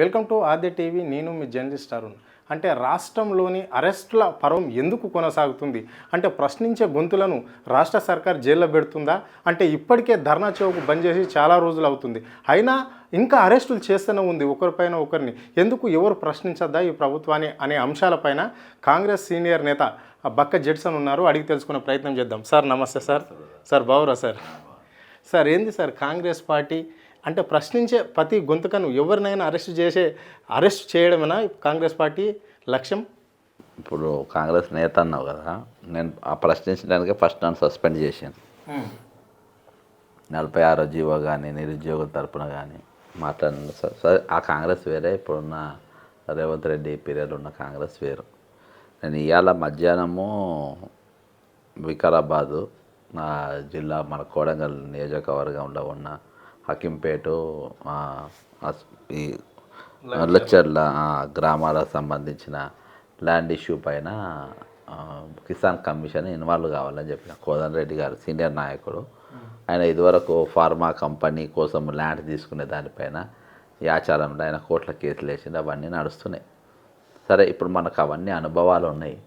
Welcome to Aadya TV. నేను మీ journalist Arun. అంటే రాష్ట్రంలోని అరెస్టుల పర్వం ఎందుకు కొనసాగుతుంది? అంటే ప్రశ్నించే గొంతులను రాష్ట్ర సర్కార్ జైల్లో పెడుతుందా? అంటే ఇప్పటికే ధర్నా చౌక్ బంద్ చేసి చాలా రోజులు అవుతుంది, అయినా ఇంకా అరెస్టులు చేస్తూనే ఉంది ఒకరిపైన ఒకరిని. ఎందుకు ఎవరు ప్రశ్నించద్దా ఈ ప్రభుత్వాన్ని అనే అంశాలపైన కాంగ్రెస్ సీనియర్ నేత బక్క జెడ్సన్ ఉన్నారు, అడిగి తెలుసుకునే ప్రయత్నం చేద్దాం. సార్ నమస్తే. సార్ బావురా సార్ ఏంది సార్ కాంగ్రెస్ పార్టీ అంటే ప్రశ్నించే ప్రతి గొంతుకను ఎవరినైనా అరెస్ట్ చేయడమేనా కాంగ్రెస్ పార్టీ లక్ష్యం? ఇప్పుడు కాంగ్రెస్ నేత అన్నావు కదా, నేను ఆ ప్రశ్నించడానికే ఫస్ట్ నన్ను సస్పెండ్ చేశాను. 46 జీవో కానీ నిరుద్యోగుల తరపున కానీ మాట్లాడిన సరే, ఆ కాంగ్రెస్ వేరే, ఇప్పుడున్న రేవంత్ రెడ్డి పీరియడ్ ఉన్న కాంగ్రెస్ వేరు. నేను ఇవాళ మధ్యాహ్నము వికారాబాదు నా జిల్లా మన కోడంగల్ నియోజకవర్గంలో ఉన్న హకీంపేట ఈ లచ్చర్ల గ్రామాలకు సంబంధించిన ల్యాండ్ ఇష్యూ పైన కిసాన్ కమిషన్ ఇన్వాల్వ్ కావాలని చెప్పిన కోదండరెడ్డి గారు సీనియర్ నాయకుడు. ఆయన ఇదివరకు ఫార్మా కంపెనీ కోసం ల్యాండ్ తీసుకునే దానిపైన ఈ ఆచారంలో ఆయన కోర్టుల కేసులు వేసింది, అవన్నీ నడుస్తున్నాయి. సరే, ఇప్పుడు మనకు అవన్నీ అనుభవాలు ఉన్నాయి.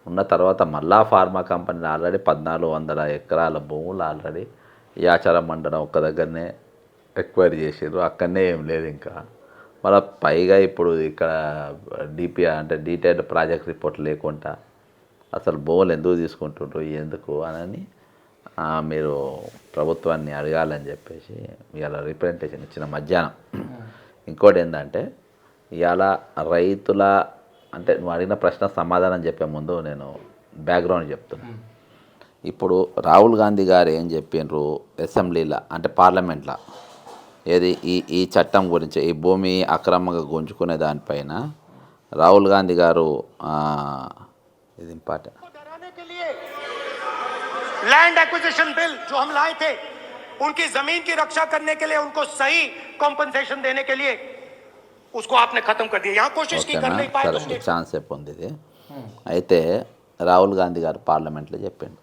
ఉన్న తర్వాత మళ్ళా ఫార్మా కంపెనీలు ఆల్రెడీ 1400 ఎకరాల భూములు ఆల్రెడీ ఈ ఆచారం మండలం ఒక్క దగ్గరనే ఎక్వైరీ చేసారు, అక్కడనే ఏం లేదు ఇంకా. మళ్ళీ పైగా ఇప్పుడు ఇక్కడ డిపిఆర్ అంటే డీటెయిల్డ్ ప్రాజెక్ట్ రిపోర్ట్ లేకుండా అసలు భూములు ఎందుకు తీసుకుంటుండ్రు ఎందుకు అని మీరు ప్రభుత్వాన్ని అడగాలని చెప్పేసి ఇవాళ రిప్రజెంటేషన్ ఇచ్చిన మధ్యాహ్నం. ఇంకోటి ఏంటంటే ఇవాళ రైతుల అంటే నువ్వు అడిగిన ప్రశ్న సమాధానం చెప్పే ముందు నేను బ్యాక్గ్రౌండ్ చెప్తున్నాను. ఇప్పుడు రాహుల్ గాంధీ గారు ఏం చెప్పిండ్రు అసెంబ్లీలో అంటే పార్లమెంట్లో, ఏది ఈ చట్టం గురించి, ఈ భూమి అక్రమంగా గుంజుకునే దానిపైన రాహుల్ గాంధీ గారు ఇది ఇంపార్టెంట్ लैंड एक्विजिशन बिल जो हम लाए थे, उनकी जमीन की रक्षा करने के लिए, उनको सही कॉम्पनसेशन देने के लिए, उसको आपने खत्म कर दिया. यहाँ कोशिश की कर नहीं पाए तो ఛాన్స్ ఉంది. అయితే రాహుల్ గాంధీ గారు పార్లమెంట్లో చెప్పిండు,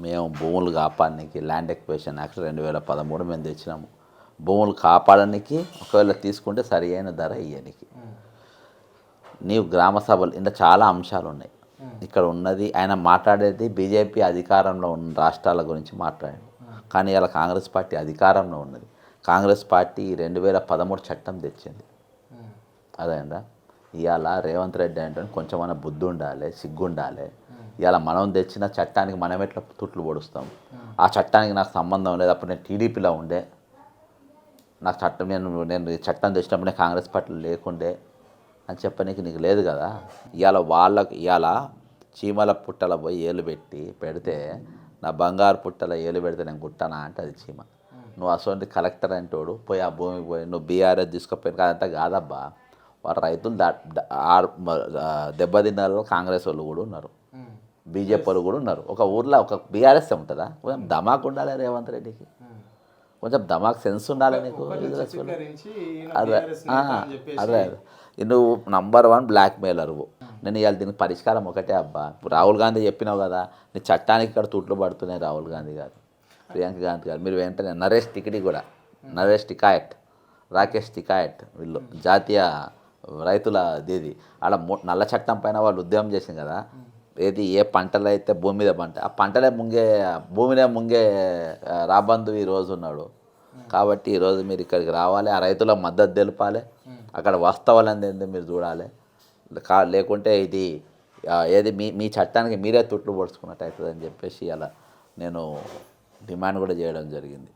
మేము భూములు కాపాడడానికి ల్యాండ్ ఎక్విజిషన్ యాక్ట్ 2013 మేము తెచ్చినాము. భూములు కాపాడడానికి ఒకవేళ తీసుకుంటే సరి అయిన ధర ఇయ్యడానికి. నీవు గ్రామ సభలు ఇంకా చాలా అంశాలు ఉన్నాయి. ఇక్కడ ఉన్నది ఆయన మాట్లాడేది బీజేపీ అధికారంలో ఉన్న రాష్ట్రాల గురించి మాట్లాడాడు. కానీ ఇలా కాంగ్రెస్ పార్టీ అధికారంలో ఉన్నది. కాంగ్రెస్ పార్టీ 2013 చట్టం తెచ్చింది. అదేందా ఇవాళ రేవంత్ రెడ్డి అంటే కొంచెమైనా బుద్ధి ఉండాలి, సిగ్గు ఉండాలి. ఇవాళ మనం తెచ్చిన చట్టానికి మనం ఎట్లా తుట్లు పొడుస్తాం? ఆ చట్టానికి నాకు సంబంధం లేదు. అప్పుడు నేను టీడీపీలో ఉండే, నాకు చట్టం నేను చట్టం తెచ్చినప్పుడు నేను కాంగ్రెస్ పార్టీలో లేకుండే అని చెప్పనీకి నీకు లేదు కదా. ఇవాళ చీమల పుట్టల పోయి ఏలు పెడితే నా బంగారు పుట్టల ఏలు పెడితే నేను గుట్టనా అంటే అది చీమ. నువ్వు అసలు కలెక్టర్ అంటోడు పోయి ఆ భూమికి పోయి నువ్వు బీఆర్ఎస్ తీసుకుపోయిన అదంతా కాదబ్బా. వారు రైతులు దెబ్బతిన్నారు. కాంగ్రెస్ వాళ్ళు కూడా ఉన్నారు, బీజేపీ వాళ్ళు కూడా ఉన్నారు. ఒక ఊర్లో ఒక బీఆర్ఎస్ ఉంటుందా? కొంచెం ధమాక్ ఉండాలి రేవంత్ రెడ్డికి, కొంచెం ధమాక్ సెన్స్ ఉండాలి నీకు. అదే నువ్వు నంబర్ 1 బ్లాక్మెయిలర్. నేను ఇవాళ దీనికి పరిష్కారం ఒకటే అబ్బా. ఇప్పుడు రాహుల్ గాంధీ చెప్పినావు కదా, నీ చట్టానికి ఇక్కడ తుట్లు పడుతున్నాయి రాహుల్ గాంధీ గారు, ప్రియాంక గాంధీ గారు. మీరు వెంటనే నరేష్ టికాయట్, రాకేష్ టికాయట్, వీళ్ళు జాతీయ రైతుల ఇది అలా నల్ల చట్టం పైన వాళ్ళు ఉద్యమం చేసింది కదా. ఏది ఏ పంటలు అయితే భూమి మీద పంట, ఆ పంటలే భూమినే ముంగే రాబందు ఈరోజు ఉన్నాడు. కాబట్టి ఈరోజు మీరు ఇక్కడికి రావాలి, ఆ రైతులకు మద్దతు తెలపాలి, అక్కడ వాస్తవాలు ఏంది మీరు చూడాలి. లేకుంటే ఇది ఏది మీ చట్టానికి మీరే తుట్లు పొడుచుకున్నట్టు అవుతుంది అని చెప్పేసి అలా నేను డిమాండ్ కూడా చేయడం జరిగింది.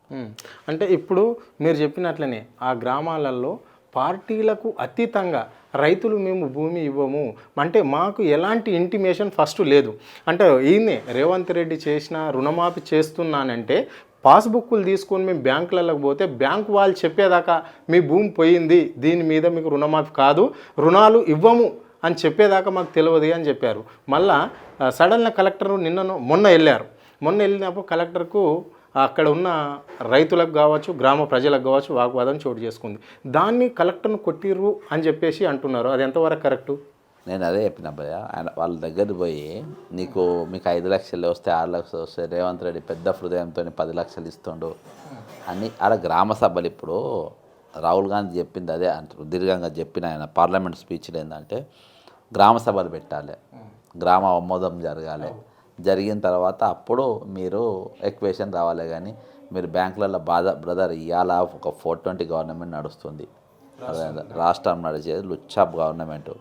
అంటే ఇప్పుడు మీరు చెప్పినట్లనే ఆ గ్రామాలలో పార్టీలకు అతీతంగా రైతులు మేము భూమి ఇవ్వము అంటే మాకు ఎలాంటి ఇంటిమేషన్ ఫస్ట్ లేదు. అంటే ఈయనే రేవంత్ రెడ్డి చేసిన రుణమాఫీ చేస్తున్నానంటే పాస్బుక్లు తీసుకొని మేము బ్యాంకులకు పోతే బ్యాంకు వాళ్ళు చెప్పేదాకా మీ భూమి పోయింది, దీని మీద మీకు రుణమాఫీ కాదు, రుణాలు ఇవ్వము అని చెప్పేదాకా మాకు తెలియదు అని చెప్పారు. మళ్ళా సడన్గా కలెక్టర్ మొన్న వెళ్ళినప్పుడు కలెక్టర్కు అక్కడ ఉన్న రైతులకు కావచ్చు, గ్రామ ప్రజలకు కావచ్చు వాగ్వాదం చోటు చేసుకుంది. దాన్ని కలెక్టర్ను కొట్టిర్రు అని చెప్పేసి అంటున్నారు. అది ఎంతవరకు కరెక్టు? నేను అదే చెప్పిన భయ్య, ఆయన వాళ్ళ దగ్గరికి పోయి మీకు 5 లక్షలు వస్తే 6 లక్షలు వస్తే రేవంత్ రెడ్డి పెద్ద హృదయంతో 10 లక్షలు ఇస్తుండు అని ఆడ గ్రామ సభలు. ఇప్పుడు రాహుల్ గాంధీ చెప్పింది అదే అంటారు, దీర్ఘంగా చెప్పిన ఆయన పార్లమెంట్ స్పీచ్లు ఏంటంటే గ్రామ సభలు పెట్టాలి, గ్రామ ఆమోదం జరగాలి, జరిగిన తర్వాత అప్పుడు మీరు ఎక్వేషన్ రావాలి. కానీ మీరు బ్యాంకులలో బ్రదర్ ఇవాళ ఒక 420 గవర్నమెంట్ నడుస్తుంది, రాష్ట్రం నడిచేది లుచ్చా గవర్నమెంట్.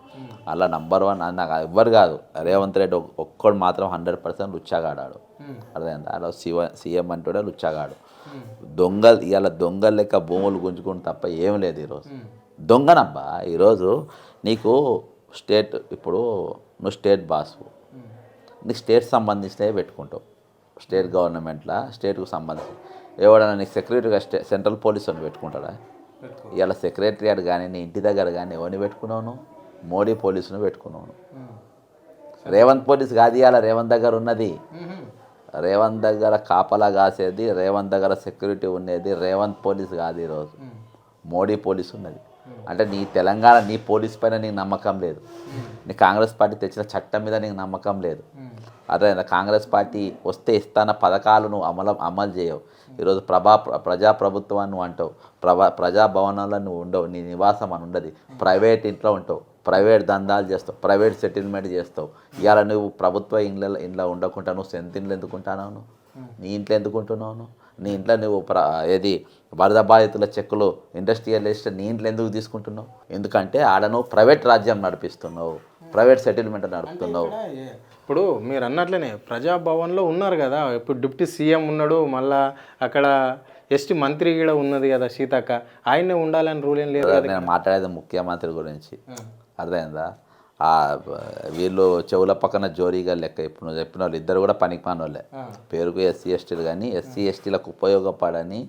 అలా నంబర్ 1 నాకు ఎవ్వరు కాదు, రేవంత్ రెడ్డి ఒక్కడు మాత్రం 100% లుచ్చాగాడాడు. అర్థమైంది, అలా సీఎం అంటూనే లుచ్చాగాడు. దొంగలు ఇవాళ దొంగలు లెక్క భూములు గుంజుకుంటూ తప్ప ఏం లేదు ఈరోజు. దొంగనబ్బా ఈరోజు నీకు స్టేట్, ఇప్పుడు నువ్వు స్టేట్ బాసు, నీకు స్టేట్ సంబంధించినవి పెట్టుకుంటావు, స్టేట్ గవర్నమెంట్లో స్టేట్కు సంబంధించి ఎవడన్నా నీకు సెక్రటరీగా సెంట్రల్ పోలీస్ అని పెట్టుకుంటాడా? ఇలా సెక్రటరియట్ కానీ నీ ఇంటి దగ్గర కానీ ఎవరిని పెట్టుకున్నావు? మోడీ పోలీసును పెట్టుకున్నావు. రేవంత్ పోలీస్ కాదు ఇవాళ రేవంత్ దగ్గర ఉన్నది, రేవంత్ దగ్గర కాపలా కాసేది, రేవంత్ దగ్గర సెక్యూరిటీ ఉండేది రేవంత్ పోలీస్ కాదు, ఈరోజు మోడీ పోలీస్ ఉన్నది. అంటే నీ తెలంగాణ నీ పోలీస్ పైన నీకు నమ్మకం లేదు, నీ కాంగ్రెస్ పార్టీ తెచ్చిన చట్టం మీద నీకు నమ్మకం లేదు. అదే కాంగ్రెస్ పార్టీ వస్తే ఇస్తాన పథకాలు నువ్వు అమలు చేయవు. ఈరోజు ప్రజాప్రభుత్వాన్ని నువ్వు అంటావు, ప్రజాభవనంలో నువ్వు ఉండవు, నీ నివాసం అని ఉండదు, ప్రైవేట్ ఇంట్లో ఉంటావు, ప్రైవేట్ దందాలు చేస్తావు, ప్రైవేట్ సెటిల్మెంట్ చేస్తావు. ఇవాళ నువ్వు ప్రభుత్వ ఇంట్లో ఉండకుండా నువ్వు సొంత ఇంట్లో ఎందుకుంటున్నావు? నీ ఇంట్లో ఎందుకుంటున్నావు? నీ ఇంట్లో నువ్వు ఏది వరద బాధితుల చెక్కులు ఇండస్ట్రియలిస్ట్ నీ ఇంట్లో ఎందుకు తీసుకుంటున్నావు? ఎందుకంటే ఆడ నువ్వు ప్రైవేట్ రాజ్యం నడిపిస్తున్నావు, ప్రైవేట్ సెటిల్మెంట్ నడుపుతున్నావు. ఇప్పుడు మీరు అన్నట్లనే ప్రజాభవన్లో ఉన్నారు కదా, ఇప్పుడు డిప్యూటీ సీఎం ఉన్నాడు, మళ్ళా అక్కడ ఎస్టీ మంత్రి కూడా ఉన్నది కదా సీతక్క, ఆయనే ఉండాలని రూల్ ఏం లేదు కదా. నేను మాట్లాడేది ముఖ్యమంత్రి గురించి, అర్థమైందా? వీళ్ళు చెవుల పక్కన జోరీగా లెక్క. ఇప్పుడు నువ్వు చెప్పిన వాళ్ళు ఇద్దరు కూడా పనికిమాన వాళ్ళే, పేరుకు ఎస్సీ ఎస్టీలు, కానీ ఎస్సీ ఎస్టీలకు ఉపయోగపడని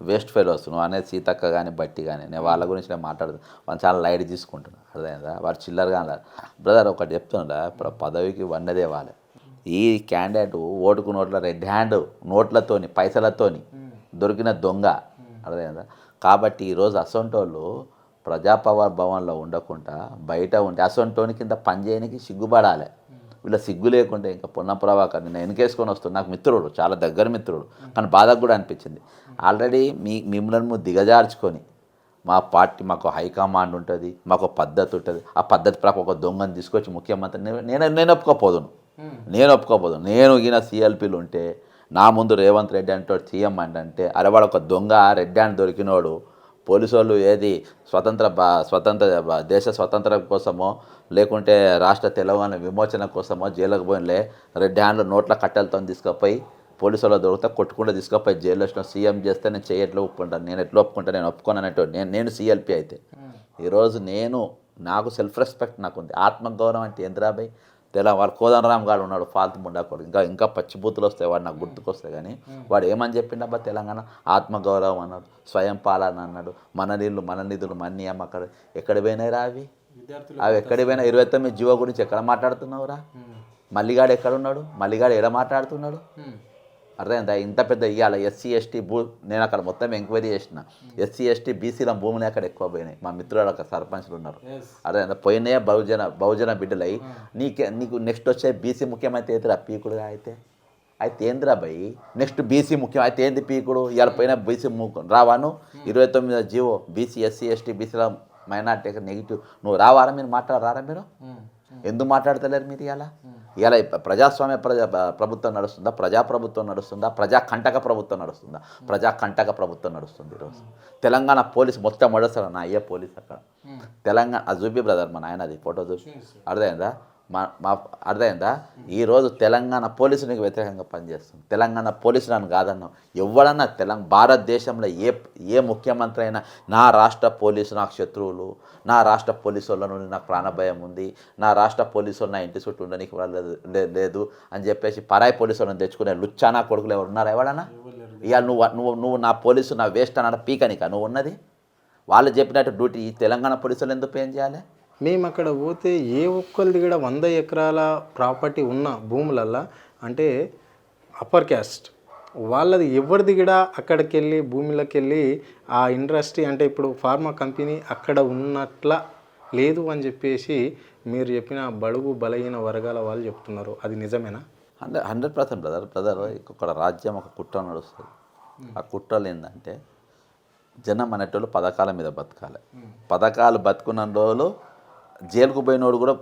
వేస్ట్ ఫెలోస్. నువ్వు అనేది సీతక్క కానీ బట్టి కానీ, నేను వాళ్ళ గురించి నేను మాట్లాడుతాను, వాళ్ళు చాలా లైట్ తీసుకుంటున్నా, అర్థమైందా? వాడు చిల్లరగా అన్నారు. బ్రదర్ ఒకటి చెప్తున్నా, ఇప్పుడు పదవికి వన్నదే వాళ్ళే. ఈ క్యాండిడేట్ ఓటుకు నోట్ల రెడ్ హ్యాండ్ నోట్లతోని పైసలతోని దొరికిన దొంగ, అర్థమైందా? కాబట్టి ఈరోజు అసొంటోళ్ళు భవన్లో ఉండకుండా బయట ఉంటే అసొంటోని కింద పనిచేయడానికి సిగ్గుపడాలి. వీళ్ళ సిగ్గు లేకుంటే ఇంకా పొన్న ప్రభాకర్ నేను వెనకేసుకొని వస్తాను, నాకు మిత్రుడు, చాలా దగ్గర మిత్రుడు, కానీ బాధకు కూడా అనిపించింది. ఆల్రెడీ మిమ్మల్ని దిగజార్చుకొని మా పార్టీ మాకు హైకమాండ్ ఉంటుంది, మాకు పద్ధతి ఉంటుంది, ఆ పద్ధతి ప్రకారం ఒక దొంగను తీసుకొచ్చి ముఖ్యమంత్రి నేను ఒప్పుకోపోదును, నేను ఈయన సీఎల్పీలు ఉంటే నా ముందు రేవంత్ రెడ్డి అంటే సీఎం అంటే అరే వాడు ఒక దొంగ రెడ్ హ్యాండ్ దొరికినోడు, పోలీసు వాళ్ళు ఏది దేశ స్వతంత్రం కోసమో లేకుంటే రాష్ట్ర తెలంగాణ విమోచన కోసమో జైలుకు పోయినలే రెడ్ హ్యాండ్లు నోట్ల కట్టెలతో తీసుకుపోయి పోలీసు వాళ్ళు దొరికితే కొట్టుకుంటూ తీసుకుపోయి జైల్లో వచ్చిన సీఎం చేస్తే నేను ఎట్లా ఒప్పుకుంటాను, నేను ఎట్లా ఒప్పుకుంటాను, నేను ఒప్పుకోనట్టు నేను సీఎల్పీ అయితే. ఈరోజు నాకు సెల్ఫ్ రెస్పెక్ట్ నాకుంది, ఆత్మగౌరవం అంటే ఏంద్రాబాయ్ వాడు కోదండరామ్ గారు ఉన్నాడు, ఫాల్తు ముండాకోడు, ఇంకా పచ్చిబూతులు వస్తాయి, వాడు నాకు గుర్తుకొస్తాయి. కానీ వాడు ఏమని చెప్పిండబ్బా, తెలంగాణ ఆత్మగౌరవం అన్నాడు, స్వయం పాలన అన్నాడు, మన నిధులు మన్యం అక్కడ ఎక్కడ పోయినాయిరా అవి ఎక్కడ పోయినా? 29 జీవో గురించి ఎక్కడ మాట్లాడుతున్నావురా? మల్లిగాడు ఎక్కడున్నాడు? మల్లిగాడు ఎక్కడ మాట్లాడుతున్నాడు? అర్థమైందా? ఇంత పెద్ద ఇవాళ ఎస్సీ ఎస్టీ నేను అక్కడ మొత్తం ఎంక్వైరీ చేసిన, ఎస్సీ ఎస్టీ బీసీల భూములు అక్కడ ఎక్కువ పోయినాయి. మా మిత్రులు అక్కడ సర్పంచ్లు ఉన్నారు, అర్థమైందా? పోయినాయే బహుజన బిడ్డలు అయ్యి నీకు నెక్స్ట్ వచ్చే బీసీ ముఖ్యమంత్రి అయితే పీకుడుగా అయితే ఏందిరా భయ్? నెక్స్ట్ బీసీ ముఖ్యం అయితే ఏంది పీకుడు? ఇవాళ పోయినా బీసీ రావాను 29 జీవో బీసీ ఎస్సీ ఎస్టీ బీసీల మైనార్టీ నెగిటివ్ నువ్వు రావారా? మీరు మాట్లాడరారా? మీరు ఎందుకు మాట్లాడతలేరు? మీరు ఇలా ప్రజాస్వామ్య ప్రభుత్వం నడుస్తుందా, ప్రజాప్రభుత్వం నడుస్తుందా, ప్రజాకంటక ప్రభుత్వం నడుస్తుందా? ప్రజాకంటక ప్రభుత్వం నడుస్తుంది ఈరోజు. తెలంగాణ పోలీసు మొత్తం మొదటిసారి నా అయ్యే పోలీస్ అక్కడ తెలంగాణ అది చూపి బ్రదర్, మా నాయన అది ఫోటో చూపి, అర్థమైందా? అర్థమైందా? ఈరోజు తెలంగాణ పోలీసు నీకు వ్యతిరేకంగా పనిచేస్తుంది. తెలంగాణ పోలీసు నన్ను కాదన్నావు, ఎవడన్నా భారతదేశంలో ఏ ముఖ్యమంత్రి అయినా నా రాష్ట్ర పోలీసు నాకు శత్రువులు, నా రాష్ట్ర పోలీసు వాళ్ళ నుండి నాకు ప్రాణభయం ఉంది, నా రాష్ట్ర పోలీసు వాళ్ళు నా ఇంటి చుట్టూ ఉండడానికి లేదు అని చెప్పేసి పరాయి పోలీసు వాళ్ళని తెచ్చుకునే లుచ్చానా కొడుకులు ఎవరు ఉన్నారా? ఎవడన్నా? ఇవాళ నువ్వు నా పోలీసు నా వేస్ట్ అన్న పీకనిక నువ్వు ఉన్నది? వాళ్ళు చెప్పినట్టు డ్యూటీ ఈ తెలంగాణ పోలీసులు ఎందుకు ఏం చేయాలి? మేము అక్కడ పోతే ఏ ఒక్కరిది కూడా 100 ఎకరాల ప్రాపర్టీ ఉన్న భూములల్లా అంటే అప్పర్ క్యాస్ట్ వాళ్ళది ఎవరిది కూడా అక్కడికి వెళ్ళి భూమిలోకి వెళ్ళి ఆ ఇండస్ట్రీ అంటే ఇప్పుడు ఫార్మా కంపెనీ అక్కడ ఉన్నట్ల లేదు అని చెప్పేసి మీరు చెప్పిన బడుగు బలహీన వర్గాల వాళ్ళు చెప్తున్నారు. అది నిజమేనా? 100% బ్రదర్. ఒక రాజ్యం ఒక కుట్ర నడుస్తుంది. ఆ కుట్రలు ఏంటంటే జనం అనేటోళ్ళు పథకాల మీద బతకాలి. పథకాలు బతుకున్న రోజులు జైలుకు పోయినోడు కూడా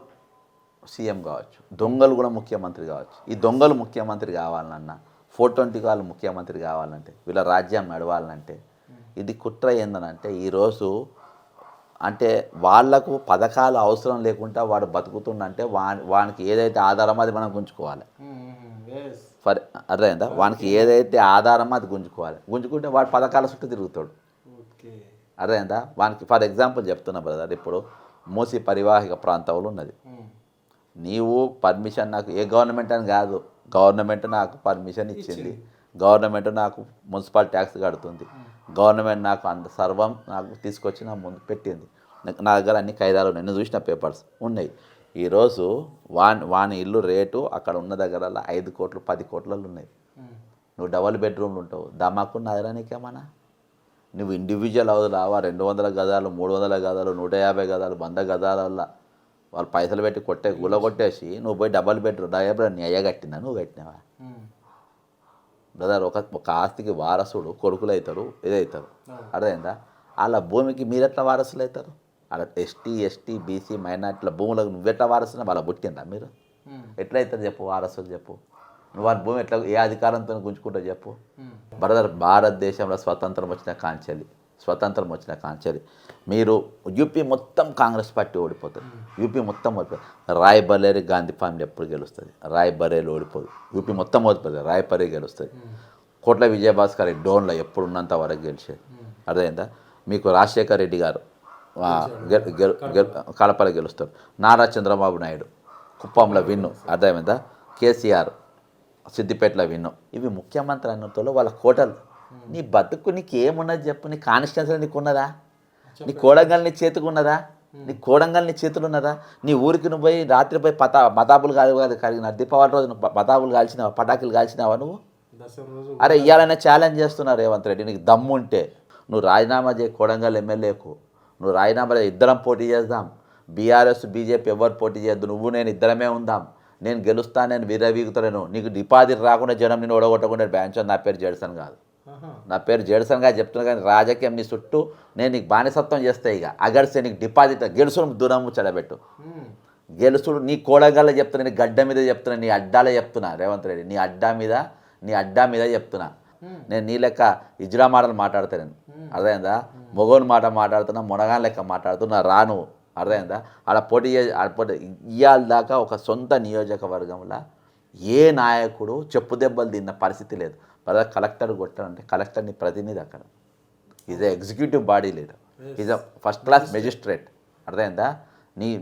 సీఎం కావచ్చు, దొంగలు కూడా ముఖ్యమంత్రి కావచ్చు. ఈ దొంగలు ముఖ్యమంత్రి కావాలన్నా, 420 వాళ్ళు ముఖ్యమంత్రి కావాలంటే, వీళ్ళ రాజ్యం నడవాలంటే ఇది కుట్ర ఏందనంటే ఈరోజు అంటే వాళ్లకు పథకాలు అవసరం లేకుండా వాడు బతుకుతుండంటే వానికి ఏదైతే ఆధారమో అది మనం గుంజుకోవాలి. అర్థమైందా? వానికి ఏదైతే ఆధారమో అది గుంజుకుంటే వాడు పథకాల చుట్టూ తిరుగుతాడు. అర్థమైందా? వానికి ఫర్ ఎగ్జాంపుల్ చెప్తున్నా బ్రదర్, ఇప్పుడు మూసి పరివాహిక ప్రాంతంలో ఉన్నది. నీవు పర్మిషన్ నాకు ఏ గవర్నమెంట్ అని కాదు, గవర్నమెంట్ నాకు పర్మిషన్ ఇచ్చింది, గవర్నమెంట్ నాకు మున్సిపల్ ట్యాక్స్ కడుతుంది, గవర్నమెంట్ నాకు అంత సర్వం నాకు తీసుకొచ్చి నా ముందు పెట్టింది. నా దగ్గర అన్ని ఖైదాలు ఉన్నాయి, నేను చూసిన పేపర్స్ ఉన్నాయి. ఈరోజు వాని ఇల్లు రేటు అక్కడ ఉన్న దగ్గర 5 కోట్లు 10 కోట్లలో ఉన్నాయి. నువ్వు డబల్ బెడ్రూమ్లు ఉంటావు, దమాకు నా దగ్గర నీకేమన్నా? నువ్వు ఇండివిజువల్ హౌస్ రావా 200 గదాలు 300 గదాలు 150 గదాలు 100 గదాలల్లో వాళ్ళు పైసలు పెట్టి కొట్టేసి నువ్వు పోయి డబల్ బెడ్రూమ్ నీ అయ్య కట్టినా నువ్వు కట్టినావా? బ్రదర్, ఒక ఆస్తికి వారసుడు కొడుకులు అవుతారు, ఇదవుతారు. అర్థమైందా? వాళ్ళ భూమికి మీరెట్లా వారసులు అవుతారు? అలా ఎస్టీ బీసీ మైనార్టీల భూములకు నువ్వెట్లా వారసున్నా వాళ్ళ పుట్టిందా మీరు? ఎట్లయితారు చెప్పు వారసులు? చెప్పు నువ్వు వారి భూమి ఎట్లా ఏ అధికారంతో గుంజుకుంటావు చెప్పు? బ్రదర్, భారతదేశంలో స్వతంత్రం వచ్చిన కాంచెలి మీరు యూపీ మొత్తం కాంగ్రెస్ పార్టీ ఓడిపోతుంది. యూపీ మొత్తం ఓడిపోతుంది. రాయ్బరేలీ గాంధీ ఫ్యామిలీ ఎప్పుడు గెలుస్తుంది? రాయ్బరేలీ ఓడిపోదు. యూపీ మొత్తం ఓడిపోతుంది, రాయ్బరేలీ గెలుస్తుంది. కోట్ల విజయభాస్కర్ రెడ్డి డోన్లో ఎప్పుడు ఉన్నంత వరకు గెలిచేది. అర్థమైందా? మీకు రాజశేఖర్ రెడ్డి గారు కడపలో గెలుస్తారు. నారా చంద్రబాబు నాయుడు కుప్పంలో విన్ను. అర్థమైందా? కేసీఆర్ సిద్దిపేటలో విన్ను. ఇవి ముఖ్యమంత్రి అన్నతో వాళ్ళ కోటలు. నీ బతుకు నీకు ఏమున్నది చెప్పు? నీ కాన్స్టిట్యున్సీలో నీకు ఉన్నదా? నీ కోడంగల్ నీ చేతికి ఉన్నదా? నీ కోడంగల్ నీ చేతులు ఉన్నదా? నీ ఊరికి నువ్వు పోయి రాత్రి పోయి మతాబులు కలిగిన దీపావళి రోజు నువ్వు మతాబులు కాల్చినావా? పటాకులు కాల్చినావా నువ్వు? అరే ఇవ్వాలనే ఛాలెంజ్ చేస్తున్నారు రేవంత్ రెడ్డి. నీకు దమ్ము ఉంటే నువ్వు రాజీనామా చేయి కోడంగల్ ఎమ్మెల్యేకు. నువ్వు రాజీనామా ఇద్దరం పోటీ చేద్దాం. బీఆర్ఎస్ బీజేపీ ఎవరు పోటీ చేయొద్దు, నువ్వు నేను ఇద్దరమే ఉందాం. నేను గెలుస్తాను, నేను విరవీగుతాను. నీకు డిపాజిట్ రాకుండా జనం నేను ఓడగొట్టకుండా బ్యాంచ్. నా పేరు జేడ్సన్ కాదు, నా పేరు జేడ్సన్గా చెప్తున్నా. కానీ రాజకీయం నీ చుట్టూ నేను నీకు బానిసత్వం చేస్తే ఇక అగడిస్తే నీకు డిపాజిట్ గెలుసుడు దూరం చెడబెట్టు. గెలుసుడు నీ కోడగల్లో చెప్తున్నా, నీ గడ్డ మీద చెప్తున్నా, నీ అడ్డాలే చెప్తున్నా. రేవంత్ రెడ్డి నీ అడ్డా మీద చెప్తున్నా. నేను నీ లెక్క ఇజ్రా మాటలు మాట్లాడతాను. అర్థమైందా? మొగోని మాట మాట్లాడుతున్నా, మునగాని లెక్క మాట్లాడుతున్నా రాను. అర్థమైందా? అలా పోటీ ఇవాళ దాకా ఒక సొంత నియోజకవర్గంలో ఏ నాయకుడు చెప్పు దెబ్బలు తిన్న పరిస్థితి లేదు. బ్రదర్, కలెక్టర్ కొట్టాడంటే కలెక్టర్ నీ ప్రతినిధి అక్కడ. Is executive body leader, is first class magistrate. అర్థమైందా?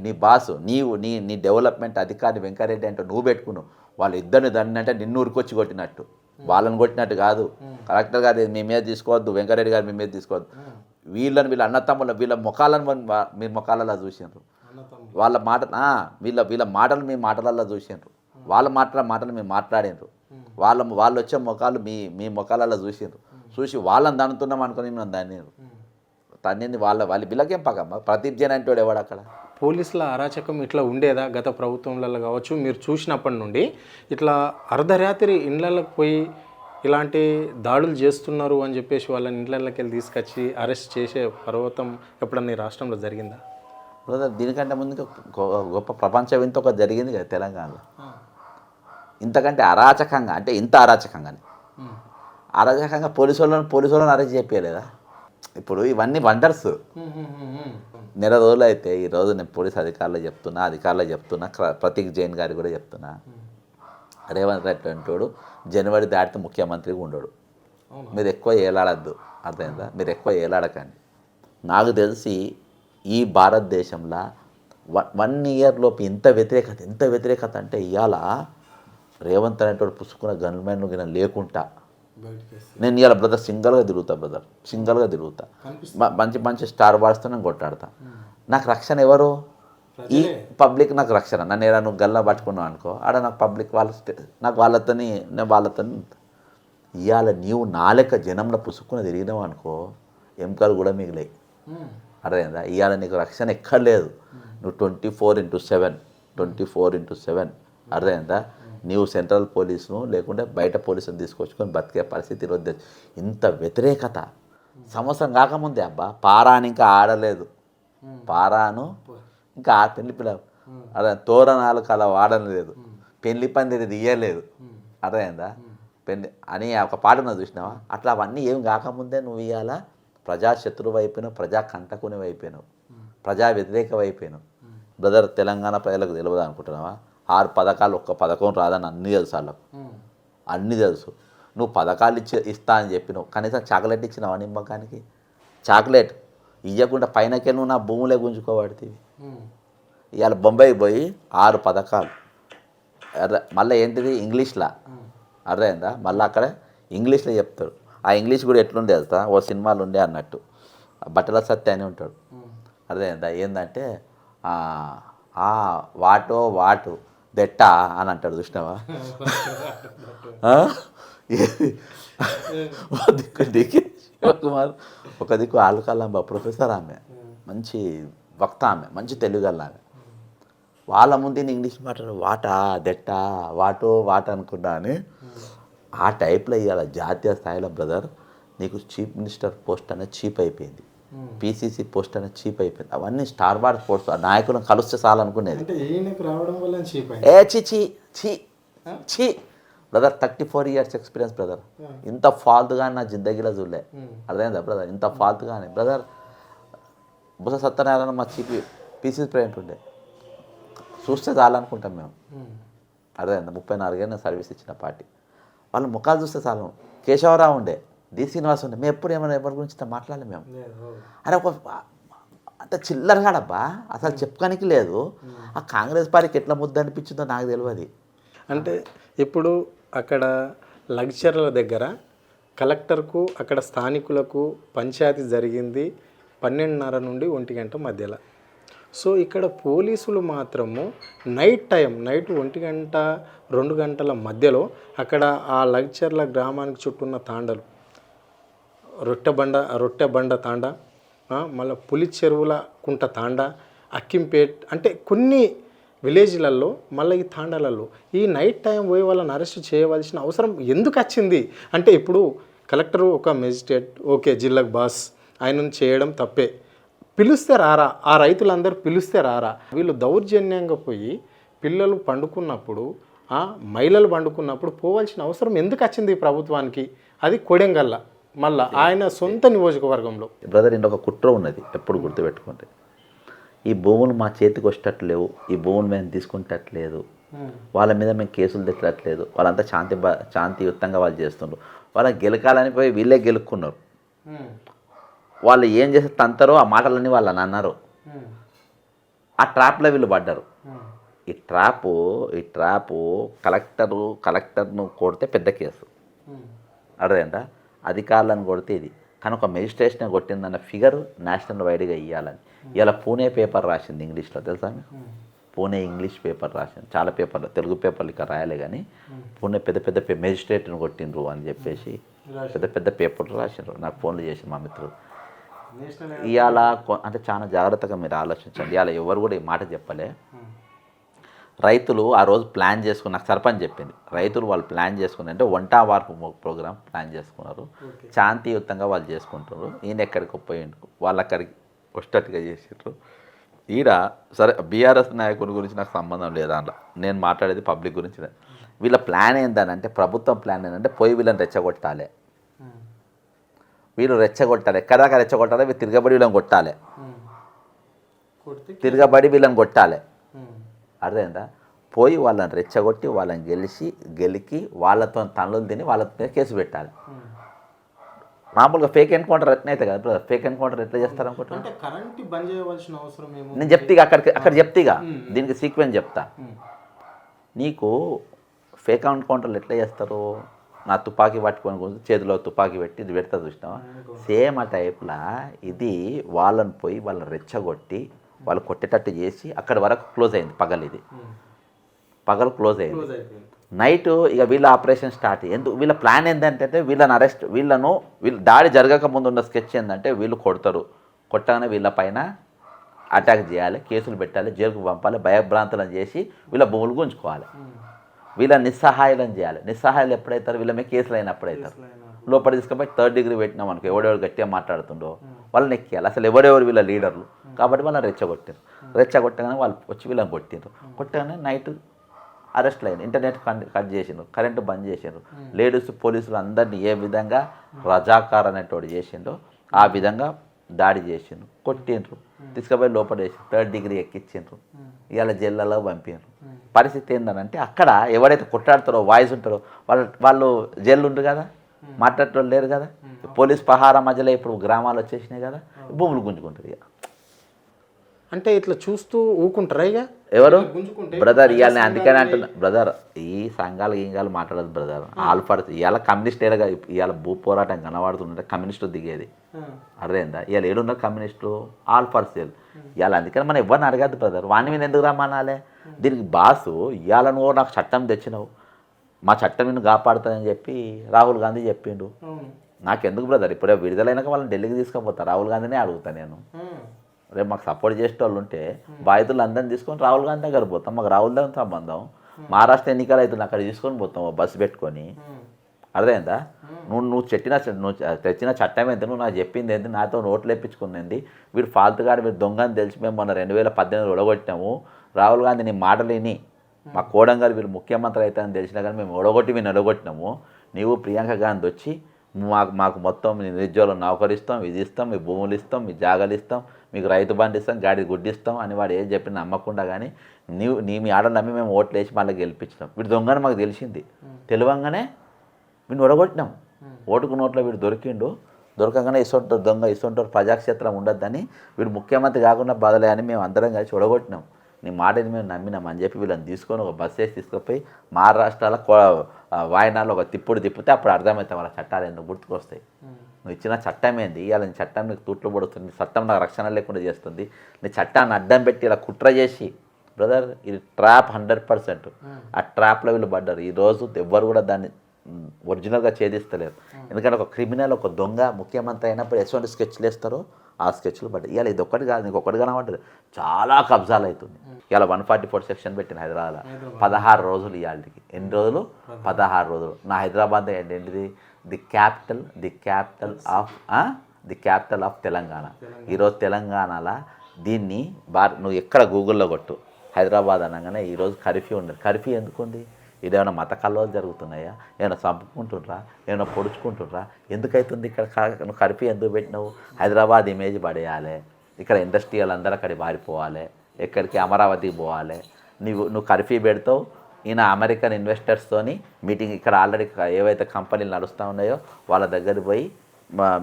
నీ బాసు నీ డెవలప్మెంట్ అధికారి వెంకరెడ్డి అంటే నువ్వు పెట్టుకున్నావు. వాళ్ళు ఇద్దరిని దాన్ని అంటే నిన్ను ఉరికొచ్చి కొట్టినట్టు, వాళ్ళని కొట్టినట్టు కాదు. కలెక్టర్ గారు మీ మీద తీసుకోవద్దు, వెంకరెడ్డి గారు మీ మీద తీసుకోవద్దు. వీళ్ళ అన్నతమ్ముల వీళ్ళ ముఖాలను మీరు ముఖాలలో చూసినారు. వాళ్ళ వీళ్ళ మాటలు మీ మాటలలో చూసినారు. వాళ్ళ మాటలు మీరు మాట్లాడినారు. వాళ్ళు వచ్చే ముఖాలు మీ ముఖాలలో చూసి వాళ్ళని దండుతున్నాం అనుకుని మేము తన్నింది వాళ్ళ వీళ్ళకేం పక్కమ్మ. ప్రదీప్ జైన్ అంటే ఎవడు అక్కడ? పోలీసుల అరాచకం ఇట్లా ఉండేదా గత ప్రభుత్వంలో కావచ్చు? మీరు చూసినప్పటి నుండి ఇట్లా అర్ధరాత్రి ఇళ్ళకి పోయి ఇలాంటి దాడులు చేస్తున్నారు అని చెప్పేసి వాళ్ళని ఇళ్ళకి వెళ్ళి తీసుకొచ్చి అరెస్ట్ చేసే పర్వతం ఎప్పుడన్నా ఈ రాష్ట్రంలో జరిగిందా? బ్రదర్, దీనికంటే ముందు గొప్ప ప్రపంచ వింత ఒక జరిగింది కదా తెలంగాణలో. ఇంతకంటే అరాచకంగా అంటే ఇంత అరాచకంగా పోలీసు వాళ్ళని అరెస్ట్ చేయలేదా? ఇప్పుడు ఇవన్నీ వండర్స్. నెల రోజులు అయితే ఈరోజు నేను పోలీస్ అధికారులు చెప్తున్నా ప్రతీక్ జైన్ గారికి కూడా చెప్తున్నా, రేవంత్ రెడ్డి అంటాడు జనవరి దాటితే ముఖ్యమంత్రిగా ఉండడు. మీరు ఎక్కువ ఏలాడద్దు. అర్థమైందా? మీరు ఎక్కువ ఏలాడకండి. నాకు తెలిసి ఈ భారతదేశంలో 1 year లోపు ఎంత వ్యతిరేకత అంటే ఇవాళ రేవంత్ అనేటోడు పుసుకున్న గన్మెన్ గిన లేకుండా నేను ఇవాళ బ్రదర్ సింగల్గా తిరుగుతా. మంచి స్టార్ వార్స్తో నేను కొట్టాడతా. నాకు రక్షణ ఎవరు? ఈ పబ్లిక్ నాకు రక్షణ. నన్ను ఏదైనా నువ్వు గల్లా పట్టుకున్నావు అనుకో, ఆడ నాకు పబ్లిక్ నాకు వాళ్ళతోని ఇవాళ నీవు నాలెక్క జనంలో పుసుక్కుని తిరిగినావు అనుకో, ఎముకలు కూడా మిగిలాయి. అర్థమైందా? ఇవాళ నీకు రక్షణ ఎక్కడ లేదు. నువ్వు 24/7 అర్థమైందా? నీవు సెంట్రల్ పోలీసును లేకుంటే బయట పోలీసును తీసుకొచ్చుకొని బతికే పరిస్థితి ఈరోజు. ఇంత వ్యతిరేకత సంవత్సరం కాకముందే అబ్బా పారాని ఇంకా ఆడలేదు, పారాను ఇంకా ఆ పెళ్లి పిల్ల అదే తోరణాలు కల వాడలేదు, పెళ్లి పందిరి తీయలేదు, అర్థమైందా పెళ్లి అని ఒక పాట ఉన్నది చూసినావా. అట్లా అవన్నీ ఏం కాకముందే నువ్వు ఇవాళ ప్రజా శత్రువు అయిపోయినావు, ప్రజా కంటకుని అయిపోయినావు, ప్రజా వ్యతిరేక అయిపోయినావు. బ్రదర్ తెలంగాణ ప్రజలకు తెలియదు అనుకుంటున్నావా? 6 పథకాలు ఒక్క పథకం రాదని అన్నీ తెలుసు వాళ్ళకు, అన్నీ తెలుసు. నువ్వు పథకాలు ఇస్తా అని చెప్పినావు, కనీసం చాక్లెట్ ఇచ్చినావా నిమ్మకానికి? చాక్లెట్ ఇవ్వకుండా పైనకెళ్ళి నువ్వు నా భూములే గుంజుకోబడుతుంది. ఇవాళ బొంబాయి పోయి 6 పథకాలు మళ్ళీ ఏంటిది ఇంగ్లీష్లో, అర్థమైందా? మళ్ళీ అక్కడ ఇంగ్లీష్లో చెప్తాడు. ఆ ఇంగ్లీష్ కూడా ఎట్లుండే తెలుసా, ఓ సినిమాలు ఉండే అన్నట్టు. బట్టల సత్య అని ఉంటాడు, అర్థమైందా? ఏంటంటే వాటు దెట్ట అని అంటాడు చూసినావా. శివకుమార్ ఒక దిక్కు ఆలుకల్లంబ ప్రొఫెసర్, ఆమె మంచి వక్త, ఆమె మంచి తెలుగల్ల ఆమె. వాళ్ళ ముందు ఇంగ్లీష్ మాట్లాడు వాటా దెట్ట వాటు అనుకున్నా అని. ఆ టైప్లో ఇవాళ జాతీయ స్థాయిలో బ్రదర్ నీకు చీఫ్ మినిస్టర్ పోస్ట్ అనేది చీప్ అయిపోయింది, పీసీసీ పోస్ట్ అనేది చీప్ అయిపోయింది. అవన్నీ స్టార్ బార్ పోస్ట్ నాయకులను కలిస్తే చాలనుకునేది. చీ బ్రదర్ 34 years ఎక్స్పీరియన్స్ బ్రదర్. ఇంత ఫాల్తుగా నా జిందగీలో చూడలే, అర్థమైందా బ్రదర్? ఇంత ఫాల్తుగానే బ్రదర్. బుస సత్యనారాయణ మా చీఫ్ పీసీసీ ప్రెసిడెంట్ ఉండే, చూస్తే చాలనుకుంటాం మేము, అర్థమైందా? 34 ఏళ్ళు సర్వీస్ ఇచ్చిన పార్టీ, వాళ్ళ ముఖాలు చూస్తే చాలు. కేశవరావు ఉండే, డి శ్రీనివాస్ ఉండే, మేము ఎప్పుడు ఏమైనా ఎవరి గురించి మాట్లాడలేము మేము. అరే ఒక అంత చిల్లరగాడబ్బా, అసలు చెప్పుకోనికి లేదు. ఆ కాంగ్రెస్ పార్టీకి ఎట్లా ముద్ద అనిపించిందో నాకు తెలియదు. అంటే ఇప్పుడు అక్కడ లగ్చర్ల దగ్గర కలెక్టర్కు అక్కడ స్థానికులకు పంచాయతీ జరిగింది 12:30 నుండి 1 గంట మధ్యలో. సో ఇక్కడ పోలీసులు మాత్రము నైట్ 1 గంట 2 గంటల మధ్యలో అక్కడ ఆ లగ్చర్ల గ్రామానికి చుట్టూన్న తాండలు, రొట్టెబండ తాండ, మళ్ళీ పులి చెరువుల కుంట తాండ, అక్కింపేట్, అంటే కొన్ని విలేజ్లలో మళ్ళీ ఈ తాండాలలో ఈ నైట్ టైం పోయి వాళ్ళని అరెస్ట్ చేయవలసిన అవసరం ఎందుకు వచ్చింది? అంటే ఇప్పుడు కలెక్టరు ఒక మెజిస్ట్రేట్, ఓకే జిల్లాకు బాస్, ఆయనను చేయడం తప్పే, పిలుస్తే రారా, ఆ రైతులందరూ పిలుస్తే రారా? వీళ్ళు దౌర్జన్యంగా పోయి పిల్లలు పండుకున్నప్పుడు, మహిళలు పండుకున్నప్పుడు పోవాల్సిన అవసరం ఎందుకు వచ్చింది ఈ ప్రభుత్వానికి? అది కొడెంగల్ల, మళ్ళీ ఆయన సొంత నియోజకవర్గంలో. బ్రదర్ ఇంకొక కుట్ర ఉన్నది, ఎప్పుడు గుర్తుపెట్టుకుంటే, ఈ భూములు మా చేతికి వచ్చేటట్లేవు, ఈ భూములు మేము తీసుకుంటట్లేదు, వాళ్ళ మీద మేము కేసులు తెచ్చట్లేదు, వాళ్ళంతా శాంతియుతంగా వాళ్ళు చేస్తున్నారు. వాళ్ళని గెలకాలని పోయి వీళ్ళే గెలుక్కున్నారు. వాళ్ళు ఏం చేస్తే తంతారో ఆ మాటలన్నీ వాళ్ళని అన్నారు. ఆ ట్రాప్లో వీళ్ళు పడ్డారు. ఈ ట్రాపు కలెక్టర్ను కొడితే పెద్ద కేసు, అర్థమైందా? అధికారులను కొడితే ఇది. కానీ ఒక మెజిస్ట్రేషన్ కొట్టిందన్న ఫిగర్ నేషనల్ వైడ్గా ఇవ్వాలని ఇలా పూణే పేపర్ రాసింది ఇంగ్లీష్లో, తెలుసా మీకు? పూణే ఇంగ్లీష్ పేపర్ రాసింది. చాలా పేపర్లు, తెలుగు పేపర్లు ఇక్కడ రాయలే కానీ పూణే పెద్ద మెజిస్ట్రేట్ని కొట్టిండ్రు అని చెప్పేసి పెద్ద పేపర్లు రాసిండ్రు. నాకు ఫోన్లు చేసి మా మిత్రులు. ఇవాళ అంటే చాలా జాగ్రత్తగా మీరు ఆలోచించండి. ఇవాళ ఎవరు కూడా ఈ మాట చెప్పలే. రైతులు ఆ రోజు ప్లాన్ చేసుకుని, నాకు సర్పంచ్ చెప్పింది, రైతులు వాళ్ళు ప్లాన్ చేసుకుని అంటే వంట వార్పు ప్రోగ్రామ్ ప్లాన్ చేసుకున్నారు, శాంతియుతంగా వాళ్ళు చేసుకుంటారు. ఈయన ఎక్కడికి పోయిండు, వాళ్ళు అక్కడికి వచ్చేటట్టుగా చేసారు. ఈడ సరే బీఆర్ఎస్ నాయకుడి గురించి నాకు సంబంధం లేదు, అందులో నేను మాట్లాడేది పబ్లిక్ గురించి. వీళ్ళ ప్లాన్ ఏంటంటే, ప్రభుత్వం ప్లాన్ ఏంటంటే పోయి వీళ్ళని రెచ్చగొట్టాలి, వీళ్ళు రెచ్చగొట్టాలి, ఎక్కదాకా రెచ్చగొట్టాలి, వీళ్ళు తిరగబడి వీళ్ళని కొట్టాలి, వీళ్ళని కొట్టాలి, అర్థమైందా? పోయి వాళ్ళని రెచ్చగొట్టి వాళ్ళని గెలికి వాళ్ళతో తనులు తిని వాళ్ళతో కేసు పెట్టాలి. మామూలుగా ఫేక్ ఎన్కౌంటర్ ఎట్లయితే కదా బ్రదర్, ఫేక్ ఎన్కౌంటర్ ఎట్లా చేస్తారు అనుకుంటున్నా? నేను చెప్తా అక్కడ చెప్తా, దీనికి సీక్వెన్స్ చెప్తా. నీకు ఫేక్ ఎన్కౌంటర్లు ఎట్లా చేస్తారు? నా తుపాకీ పట్టుకొని చేతిలో తుపాకీ పెట్టి ఇది పెడతా చూసినావా? సేమ్ ఆ టైప్లా ఇది వాళ్ళని పోయి వాళ్ళని రెచ్చగొట్టి వాళ్ళు కొట్టేటట్టు చేసి అక్కడి వరకు క్లోజ్ అయింది. పగలు క్లోజ్ అయింది. నైట్ ఇక వీళ్ళ ఆపరేషన్ స్టార్ట్. వీళ్ళ ప్లాన్ ఏంటంటే వీళ్ళను దాడి జరగక ముందు ఉన్న స్కెచ్ ఏంటంటే వీళ్ళు కొట్టగానే వీళ్ళ పైన అటాక్ చేయాలి, కేసులు పెట్టాలి, జైలుకు పంపాలి, భయభ్రాంతులను చేసి వీళ్ళ భూములు గుంజుకోవాలి, వీళ్ళ నిస్సహాయాలను చేయాలి. నిస్సహాయాలు ఎప్పుడైతారు? వీళ్ళ మీద కేసులు అయినప్పుడు అవుతారు. లోపల తీసుకుపోయి 3rd డిగ్రీ పెట్టినాం అనుకో, ఎవడెవరు గట్టిగా మాట్లాడుతుండో వాళ్ళని ఎక్కియాలి. అసలు ఎవరెవరు వీళ్ళ లీడర్లు కాబట్టి వాళ్ళని రెచ్చగొట్టారు. రెచ్చగొట్టగానే వాళ్ళు వచ్చి వీళ్ళని కొట్టారు. కొట్టగానే నైట్ అరెస్ట్ అయింది. ఇంటర్నెట్ కట్ చేసిండ్రు, కరెంటు బంద్ చేసిండ్రు. లేడీస్ పోలీసులు అందరినీ ఏ విధంగా రజాకార్ అనేటోడు చేసిండో ఆ విధంగా దాడి చేసిండ్రు, కొట్టిండ్రు, తీసుకుపోయి లోపల వేసి 3rd డిగ్రీ ఎక్కించిండ్రు. ఇవాళ జైళ్ళలో పంపిండ్రు. పరిస్థితి ఏంటంటే అక్కడ ఎవరైతే కొట్టాడుతారో వాయిస్ ఉంటారో వాళ్ళు జైలు ఉండరు కదా, మాట్లాడేటోళ్ళు లేరు కదా. పోలీస్ పహారా మధ్యలో ఇప్పుడు గ్రామాలు వచ్చేసినాయి కదా, భూములు గుంజుకుంటారు. ఇక అంటే ఇట్లా చూస్తూ ఊకుంటారా ఇక ఎవరు బ్రదర్? ఇవాళ అందుకని అంటున్నా బ్రదర్, ఈ సంఘాలు గీంగాలు మాట్లాడదు బ్రదర్. ఆల్పడుతుంది ఇవాళ కమ్యూనిస్ట్ ఏడగా, ఇవాళ భూ పోరాటం కనబడుతుంటే కమ్యూనిస్టులు దిగేది అర్థమైందా? ఇవాళ ఏడున్నారు కమ్యూనిస్టులు, ఆల్ ఫర్ సేల్. ఇవాళ అందుకని మనం ఎవరిని అడగద్దు బ్రదర్, వాని మీద ఎందుకు రమ్మనాలే? దీనికి బాసు ఇవాళ నువ్వు నాకు చట్టం తెచ్చినావు, మా చట్టం నిన్ను కాపాడుతుందని చెప్పి రాహుల్ గాంధీ చెప్పిండు. నాకెందుకు బ్రదర్? ఇప్పుడే విడుదలైనాక వాళ్ళని ఢిల్లీకి తీసుకుపోతా, రాహుల్ గాంధీనే అడుగుతాను నేను. రేపు మాకు సపోర్ట్ చేసే వాళ్ళు ఉంటే బాధితులు అందరిని తీసుకొని రాహుల్ గాంధీ దగ్గర పోతాం. మాకు రాహుల్ గాంధీ సంబంధం. మహారాష్ట్ర ఎన్నికలు అవుతుంది, అక్కడ తీసుకొని పోతాం బస్సు పెట్టుకొని. అర్థమైందా? నువ్వు తెచ్చిన చట్టం ఏంటి, నువ్వు నాకు చెప్పింది ఏంటి, నాతో నోట్లు వేయించుకుంది వీడు ఫాల్తుగాడు, వీడు దొంగని తెలిసి మేము మొన్న 2018 ఒడగొట్టినాము. రాహుల్ గాంధీ నీ మాటలు విని మా కోడంగారు వీళ్ళు ముఖ్యమంత్రి అవుతారని తెలిసినా కానీ మేము ఒడగొట్టి మేము నిలగొట్టినాము. నీవు ప్రియాంక గాంధీ వచ్చి మాకు మొత్తం నిరుద్యోగులు నౌకరిస్తాం, ఇది ఇస్తాం, మీ భూములు ఇస్తాం, మీ జాగాలు ఇస్తాం, మీకు రైతు బండి ఇస్తాం, గాడి గుడ్డిస్తాం అని వాడు ఏం చెప్పి నమ్మకుండా కానీ మీ ఆడలు నమ్మి మేము ఓట్లు వేసి మళ్ళీ గెలిపించినాం. వీడు దొంగని మాకు తెలిసింది, తెలియంగానే వీడిని ఒడగొట్టినాం. ఓటుకు నోట్లో వీడు దొరకగానే ఇసొంటారు ప్రజాక్షేత్రం ఉండొద్దని వీడు ముఖ్యమంత్రి కాకుండా బదలే అని మేము అందరం కలిసి ఒడగొట్టినాం. నీ మాటని మేము నమ్మినాం అని చెప్పి వీళ్ళని తీసుకొని ఒక బస్సు వేసి తీసుకుపోయి మహారాష్ట్రలో వాయనాల్లో ఒక తిప్పితే అప్పుడు అర్థమవుతాయి వాళ్ళ చట్టాలు ఎందుకు గుర్తుకొస్తాయి. నువ్వు ఇచ్చిన చట్టం ఏంది, ఇవాళ నీ చట్టం నీకు తూట్లు పడుతుంది, చట్టం నాకు రక్షణ లేకుండా చేస్తుంది. నీ చట్టాన్ని అడ్డం పెట్టి ఇలా కుట్ర చేసి బ్రదర్ ఇది ట్రాప్ 100%. ఆ ట్రాప్లో వీళ్ళు పడ్డారు. ఈరోజు ఎవ్వరు కూడా దాన్ని ఒరిజినల్గా ఛేదిస్తలేరు. ఎందుకంటే ఒక క్రిమినల్, ఒక దొంగ ముఖ్యమంత్రి అయినప్పుడు ఎటువంటి స్కెచ్లు వేస్తారో ఆ స్కెచ్లు పడ్డాయి. ఇవాళ ఇది ఒక్కటి కాదు, నీకు ఒక్కటి కనబడ్డది, చాలా కబ్జాలు అవుతుంది. ఇవాళ 144 సెక్షన్ పెట్టిన హైదరాబాద్లో 16 రోజులు. ఇవాళకి ఎన్ని రోజులు? 16 రోజులు. నా హైదరాబాద్ ఏంటిది? The capital of Telangana. ఈరోజు తెలంగాణలో దీన్ని నువ్వు ఎక్కడ గూగుల్లో కొట్టు హైదరాబాద్ అనగానే ఈరోజు కర్ఫ్యూ ఉండదు. కర్ఫ్యూ ఎందుకు ఉంది? ఇదేమైనా మత కల్లోలు జరుగుతున్నాయా? ఏమైనా చంపుకుంటుండ్రా? ఏమైనా పొడుచుకుంటుండ్రా? ఎందుకైతుంది ఇక్కడ? నువ్వు కర్ఫ్యూ ఎందుకు పెట్టినావు? హైదరాబాద్ ఇమేజ్ పడేయాలి, ఇక్కడ ఇండస్ట్రియల్ అందరూ అక్కడికి పారిపోవాలి, ఎక్కడికి అమరావతికి పోవాలి. నువ్వు కర్ఫ్యూ పెడతావు. ఈయన అమెరికన్ ఇన్వెస్టర్స్తోని మీటింగ్, ఇక్కడ ఆల్రెడీ ఏవైతే కంపెనీలు నడుస్తూ ఉన్నాయో వాళ్ళ దగ్గరికి పోయి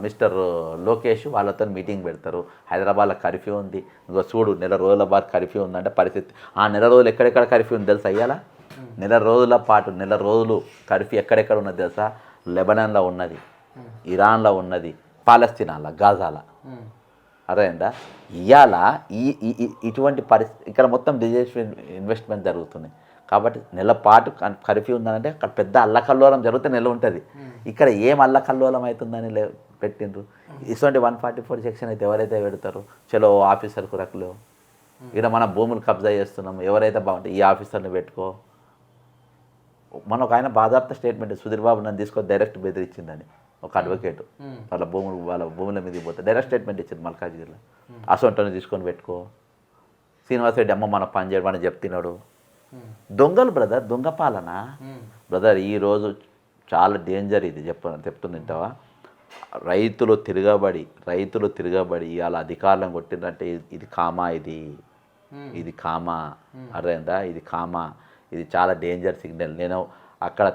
మిస్టర్ లోకేష్ వాళ్ళతో మీటింగ్ పెడతారు. హైదరాబాద్లో కర్ఫ్యూ ఉంది, ఇంకో చూడు నెల రోజుల పాటు కర్ఫ్యూ ఉందంటే పరిస్థితి. ఆ నెల రోజులు ఎక్కడెక్కడ కర్ఫ్యూ ఉంది తెలుసా? అయ్యాలా నెల రోజులు కర్ఫ్యూ ఎక్కడెక్కడ ఉన్నది తెలుసా? లెబనాన్లో ఉన్నది, ఇరాన్లో ఉన్నది, పాలస్తీనాలో, గాజాలో. అదేంటా ఇవాళ ఇటువంటి పరిస్థితి ఇక్కడ మొత్తం డిజిటల్ ఇన్వెస్ట్మెంట్ జరుగుతుంది. కాబట్టి నెల పాటు కర్ఫ్యూ ఉందనంటే అక్కడ పెద్ద అల్లకల్లోలం జరిగితే నెల ఉంటుంది. ఇక్కడ ఏం అల్లకల్లోలం అవుతుందని పెట్టిండ్రు. ఇటువంటి 144 సెక్షన్ అయితే ఎవరైతే పెడతారో చలో ఆఫీసర్కు రకులు, ఇక్కడ మన భూములు కబ్జా చేస్తున్నాం, ఎవరైతే బాగుంటే ఈ ఆఫీసర్ని పెట్టుకో. మన ఒక ఆయన బాధాప్త స్టేట్మెంట్, సుధీర్ బాబు నన్ను తీసుకొని డైరెక్ట్ బెదిరించిందని ఒక అడ్వకేట్. వాళ్ళ భూముల మీదకి పోతే డైరెక్ట్ స్టేట్మెంట్ ఇచ్చింది మల్కాజ్గిరిలో. అసొంటని తీసుకొని పెట్టుకో. శ్రీనివాస్ రెడ్డి అమ్మ మన పని చేయడం అని చెప్తున్నాడు. దొంగలు బ్రదర్, దొంగ పాలన బ్రదర్. ఈరోజు చాలా డేంజర్ ఇది. చెప్తుంటావా? రైతులు తిరగబడి ఇవాళ అధికారులను కొట్టిందంటే ఇది కామా, ఇది కామా. అర్థమైందా? ఇది కామా. ఇది చాలా డేంజర్ సిగ్నల్. నేను అక్కడ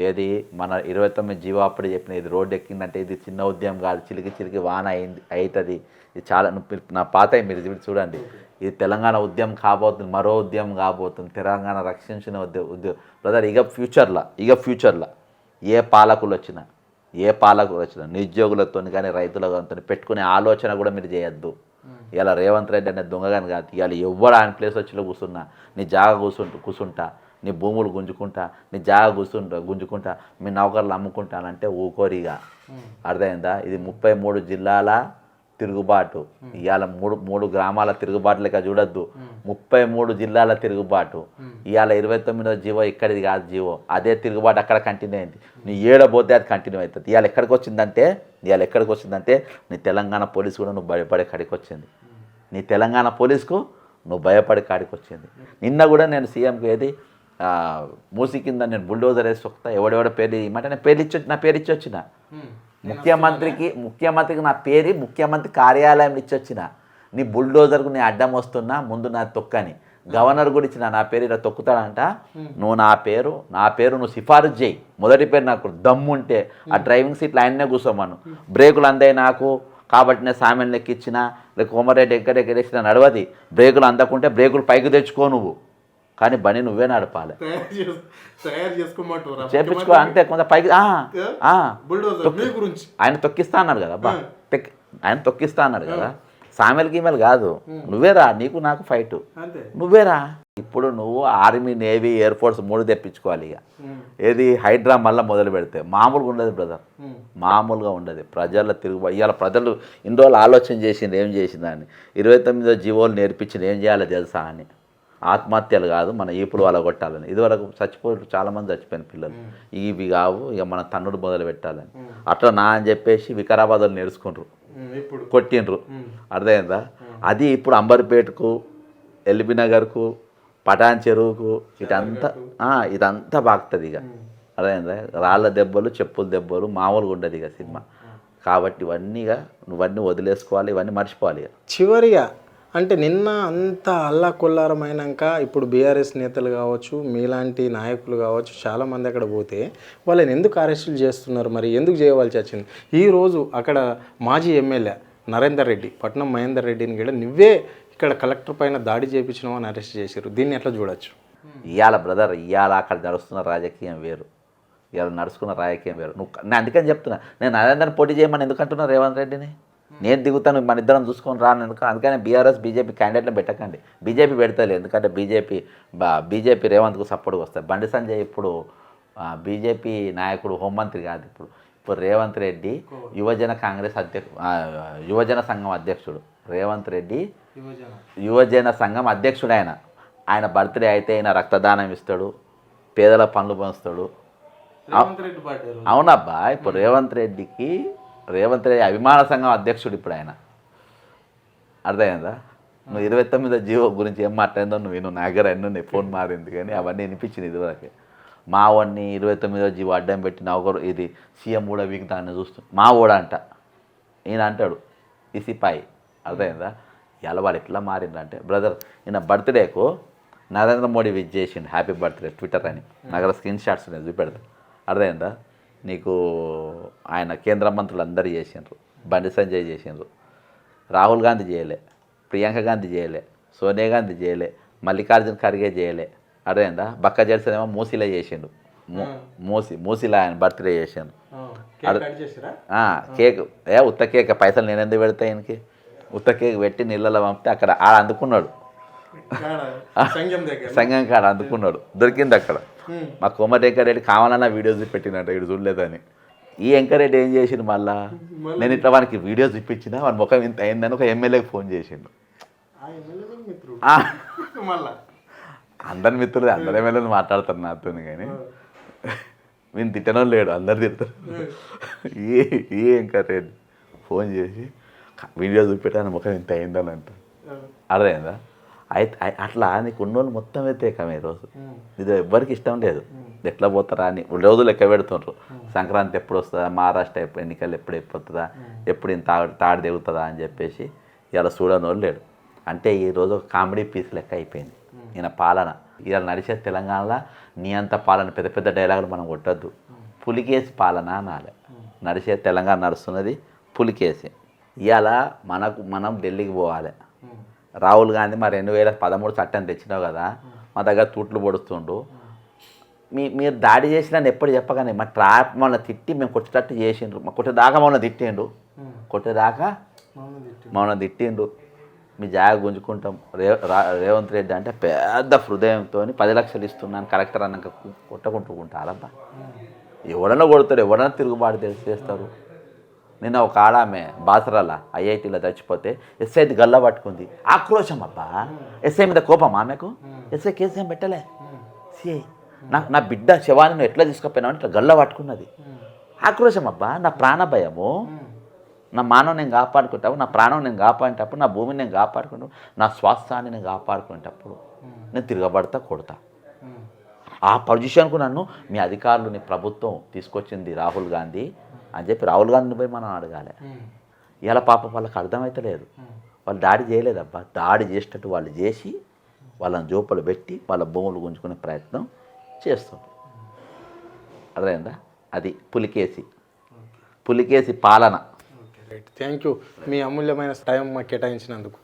ఏది మన 29 జీవో అప్పుడు చెప్పిన, ఇది రోడ్డు ఎక్కిందంటే ఇది చిన్న ఉద్యమం కాదు, చిలికి వాన అవుతుంది. ఇది చాలా నా పాత మీరు చూడండి. ఇది తెలంగాణ ఉద్యమం కాబోతుంది, మరో ఉద్యమం కాబోతుంది, తెలంగాణ రక్షించిన ఉద్యమం బ్రదర్. ఇక ఫ్యూచర్లో ఏ పాలకులు వచ్చినా నిరుద్యోగులతో కానీ రైతులతో పెట్టుకునే ఆలోచన కూడా మీరు చేయొద్దు. ఇలా రేవంత్ రెడ్డి అనే దొంగగాని కాదు. ఇవాళ ఎవరు ఆయన ప్లేస్ వచ్చి కూర్చున్నా, నీ జాగా కూర్చుంటా, నీ భూములు గుంజుకుంటా, నీ జాగా గుంజుకుంటా, మీ నౌకర్లు అమ్ముకుంటానంటే ఊకోరిగా. అర్థమైందా? ఇది 33 జిల్లాల తిరుగుబాటు, ఇవాళ మూడు గ్రామాల తిరుగుబాటు లెక్క చూడొద్దు, 33 జిల్లాల తిరుగుబాటు. ఇవాళ 29వ జీవో ఇక్కడిది కాదు జీవో, అదే తిరుగుబాటు అక్కడ కంటిన్యూ అయింది. నీ ఏడబోతే అది కంటిన్యూ అవుతుంది. ఇవాళ ఎక్కడికి వచ్చిందంటే నీ తెలంగాణ పోలీసు కూడా నువ్వు భయపడే కాడికి వచ్చింది. నీ తెలంగాణ పోలీసుకు నువ్వు భయపడే కాడికి వచ్చింది. నిన్న కూడా నేను సీఎంకి ఏది మూసి కింద నేను బుల్డోజర్ వేసి వస్తా, ఎవడెవడో పేరు ఇమ్మంటే నేను నా పేరు ఇచ్చి వచ్చిన ముఖ్యమంత్రికి నా పేరు ముఖ్యమంత్రి కార్యాలయం ఇచ్చి వచ్చిన. నీ బుల్డోజర్కు నీ అడ్డం వస్తున్నా ముందు నా తొక్కని గవర్నర్ కూడా ఇచ్చిన, నా పేరు ఇలా తొక్కుతాడంట, నువ్వు నా పేరు నువ్వు సిఫారసు చేయి. మొదటి పేరు నాకు దమ్ముంటే ఆ డ్రైవింగ్ సీట్లో ఆయన్నే కూర్చోమను. బ్రేకులు అందాయి నాకు కాబట్టి నేను సామెన్ లెక్కిచ్చిన, లేక కోమరెడ్డి ఎక్కడెక్కడేసిన నడవది. బ్రేకులు అందకుంటే బ్రేకులు పైకి తెచ్చుకో నువ్వు, కానీ బండి నువ్వే నడపాలి. చేపించుకో అంతే. కొంత పైకి ఆయన తొక్కిస్తా అన్నాడు కదా బా, ఆయన తొక్కిస్తా అన్నాడు కదా. సామెల్ గీమెల్ కాదు, నువ్వేరా, నీకు నాకు ఫైట్ నువ్వేరా. ఇప్పుడు నువ్వు ఆర్మీ, నేవీ, ఎయిర్ ఫోర్స్ 3 తెప్పించుకోవాలి. ఇక ఏది హైడ్రా మళ్ళీ మొదలు పెడితే మామూలుగా ఉండదు బ్రదర్, మామూలుగా ఉండదు. ప్రజల ఇవాళ ప్రజలు ఇన్ని రోజులు ఆలోచన చేసింది ఏం చేసిందని, 29వ జీవోలు నేర్పించింది ఏం చేయాలో తెలుసా అని. ఆత్మహత్యలు కాదు, మన ఈపులు వాళ్ళ కొట్టాలని. ఇదివరకు చాలామంది చచ్చిపోయిన పిల్లలు, ఇవి కావు ఇక మన తన్నుడు మొదలు పెట్టాలని. అట్లా నా అని చెప్పేసి వికారాబాద్లో నేర్చుకుంటారు, కొట్టిండ్రు. అర్థమైందా? అది ఇప్పుడు అంబర్పేటకు, ఎల్బీ నగర్కు, పటాన్ చెరువుకు ఇదంతా బాగుతుంది. ఇక అర్థమైందా? రాళ్ళ దెబ్బలు, చెప్పుల దెబ్బలు మామూలుగా ఉండదు ఇక సినిమా. కాబట్టి నువ్వన్నీ వదిలేసుకోవాలి, ఇవన్నీ మర్చిపోవాలి. చివరిగా అంటే నిన్న అంత అల్లాకొల్లారమైనాక ఇప్పుడు బీఆర్ఎస్ నేతలు కావచ్చు, మీలాంటి నాయకులు కావచ్చు, చాలామంది అక్కడ పోతే వాళ్ళని ఎందుకు అరెస్టులు చేస్తున్నారు, మరి ఎందుకు చేయవలసి వచ్చింది? ఈరోజు అక్కడ మాజీ ఎమ్మెల్యే నరేందర్ రెడ్డి, పట్నం మహేందర్ రెడ్డిని కూడా నువ్వే ఇక్కడ కలెక్టర్ పైన దాడి చేయించినావు అని అరెస్ట్ చేశారు. దీన్ని ఎట్లా చూడొచ్చు? ఇవాళ బ్రదర్, ఇవాళ అక్కడ నడుస్తున్న రాజకీయం వేరు, ఇవాళ నడుచుకున్న రాజకీయం వేరు. నేను అందుకని చెప్తున్నా, నేను నరేందర్ని పోటీ చేయమని ఎందుకంటున్నా రేవంత్ రెడ్డిని? నేను దిగుతాను, మన ఇద్దరం చూసుకొని రాను ఎందుకు? అందుకని బీఆర్ఎస్ బీజేపీ క్యాండిడేట్ని పెట్టకండి. బీజేపీ పెడతలే, ఎందుకంటే బీజేపీ రేవంత్కు సపోర్ట్గా వస్తాయి. బండి సంజయ్ ఇప్పుడు బీజేపీ నాయకుడు, హోంమంత్రి కాదు. ఇప్పుడు రేవంత్ రెడ్డి యువజన సంఘం అధ్యక్షుడు. రేవంత్ రెడ్డి యువజన సంఘం అధ్యక్షుడు. ఆయన బర్త్డే అయితే ఆయన రక్తదానం ఇస్తాడు, పేదల పనులు పంచుతాడు. అవునబ్బా, ఇప్పుడు రేవంత్ రెడ్డి అభిమాన సంఘం అధ్యక్షుడు ఇప్పుడు ఆయన. అర్థమైందా? నువ్వు 29వ జీవో గురించి ఏం మాట్లాడిందో నువ్వు నా దగ్గర అన్నీ ఫోన్ మారింది, కానీ అవన్నీ వినిపించింది ఇదివరకే. మా వాడిని 29వ జీవో అడ్డం పెట్టిన ఒకరు ఇది సీఎం కూడా వీక్దాన్ని చూస్తూ మా ఓడ అంట ఈయన అంటాడు ఈ సిపాయి. అర్థమైందా? ఇలా వాడు ఎట్లా మారిందంటే బ్రదర్, ఈయన బర్త్డేకు నరేంద్ర మోడీ విష్ చేసిండు, హ్యాపీ బర్త్డే ట్విట్టర్ అని. నాకు స్క్రీన్ షాట్స్ నేను చూపెడతా. అర్థమైందా? నీకు ఆయన కేంద్ర మంత్రులు అందరూ చేసిండ్రు, బండి సంజయ్ చేసిండ్రు, రాహుల్ గాంధీ చేయలే, ప్రియాంక గాంధీ చేయలే, సోనియా గాంధీ చేయలే, మల్లికార్జున ఖర్గే చేయలే. అర్థమైందా? బక్క జడ్సనేమో మూసీలో చేసిండు, మూసీలో ఆయన బర్త్డే చేసిండు. కేక్ ఉత్త కేక్, పైసలు నేను ఎందుకు పెడతా ఆయనకి? ఉత్త కేక్ పెట్టి నీళ్ళలో పంపితే అక్కడ అందుకున్నాడు, సంఘం కాడ అందుకున్నాడు, దొరికింది అక్కడ. మా కోమటి వెంకరెడ్డి కావాలన్నా వీడియోస్ పెట్టినట్ట, ఇటు చూడలేదని. ఈ వెంకరెడ్డి ఏం చేసిండు, మళ్ళా నేను ఇట్లా వానికి వీడియోస్ ఇప్పించిన వాడి ముఖం ఇంత అయిందని ఒక ఎమ్మెల్యేకి ఫోన్ చేసిండు. అందరి మిత్రులు, అందరి ఎమ్మెల్యేలు మాట్లాడతారు నాతో, కానీ నేను తిట్టడం లేడు, అందరు తిడతారు. ఈ వెంకరెడ్డి ఫోన్ చేసి వీడియో చూపెట్టాను ముఖం ఇంత అయిందని అంట. అర్థమైందా? అయితే అట్లా నీకు ఉన్నోళ్ళు మొత్తం వ్యతిరేకమే ఈరోజు. ఇది ఎవ్వరికి ఇష్టం లేదు. ఎట్లా పోతారా అని రోజులు లెక్క పెడుతుండ్రు. సంక్రాంతి ఎప్పుడు వస్తుందా, మహారాష్ట్ర ఎన్నికలు ఎప్పుడు అయిపోతుందా, ఎప్పుడు ఇంత తాడు దిగుతుందా అని చెప్పేసి ఇలా చూడని వాళ్ళు లేడు. అంటే ఈరోజు ఒక కామెడీ పీస్ లెక్క అయిపోయింది ఈయన పాలన. ఇలా నడిచే తెలంగాణలో నీ అంత పాలన, పెద్ద పెద్ద డైలాగులు మనం కొట్టద్దు, పులికేసి పాలన అనాలి. నడిచే తెలంగాణ నడుస్తున్నది పులికేసి. ఇవాళ మనం ఢిల్లీకి పోవాలి. రాహుల్ గాంధీ మా 2013 చట్టం తెచ్చినావు కదా, మా దగ్గర తూట్లు పొడుస్తుండు, మీరు దాడి చేసినా ఎప్పుడు చెప్పగానే మా ట్రాప్ మమ్మల్ని తిట్టి మేము కొట్టేటట్టు చేసిండ్రు, మా కొట్టేదాకా మమ్మల్ని తిట్టిండు, కొట్టేదాకా మమ్మల్ని తిట్టిండు. మీ జాగ గుంజుకుంటాం. రేవంత్ రెడ్డి అంటే పెద్ద హృదయంతో 10 లక్షలు ఇస్తున్నాను కలెక్టర్ అన్నాక కొట్టుకుంటారబ్బా. ఎవడన్నా కొడతాడు, ఎవడన్నా తిరుగుబాటు చేస్తారు. నిన్న ఒక ఆడామె బాసరాల ఐఐటీలో చచ్చిపోతే ఎస్ఐది గల్ల పట్టుకుంది. ఆక్రోశం అబ్బా, ఎస్ఐ మీద కోపం ఆమెకు. ఎస్ఐ కేసు ఏం పెట్టలే. సిఐ నా బిడ్డ శవాన్ని నువ్వు ఎట్లా తీసుకుపోయినావు ఇట్లా గల్ల పట్టుకున్నది. ఆక్రోశం అబ్బా, నా ప్రాణ భయము, నా మానవం నేను కాపాడుకుంటావు, నా ప్రాణం నేను కాపాడేటప్పుడు, నా భూమిని నేను కాపాడుకుంటావు, నా స్వాస్థాన్ని నేను కాపాడుకునేటప్పుడు నేను తిరగబడతా, కొడతా. ఆ పొజిషన్కు నన్ను మీ అధికారులు, నీ ప్రభుత్వం తీసుకొచ్చింది రాహుల్ గాంధీ అని చెప్పి రాహుల్ గాంధీని పోయి మనం అడగాలి. ఇలా పాపం వాళ్ళకి అర్థమైతలేదు. వాళ్ళు దాడి చేయలేదబ్బా, దాడి చేసేటట్టు వాళ్ళు చేసి వాళ్ళని జోపలు పెట్టి వాళ్ళ భూములు గుంజుకునే ప్రయత్నం చేస్తుంది. అర్థమైందా? అది పులికేసి పాలన. రైట్, థ్యాంక్ యూ మీ అమూల్యమైన టైం మాకు కేటాయించినందుకు.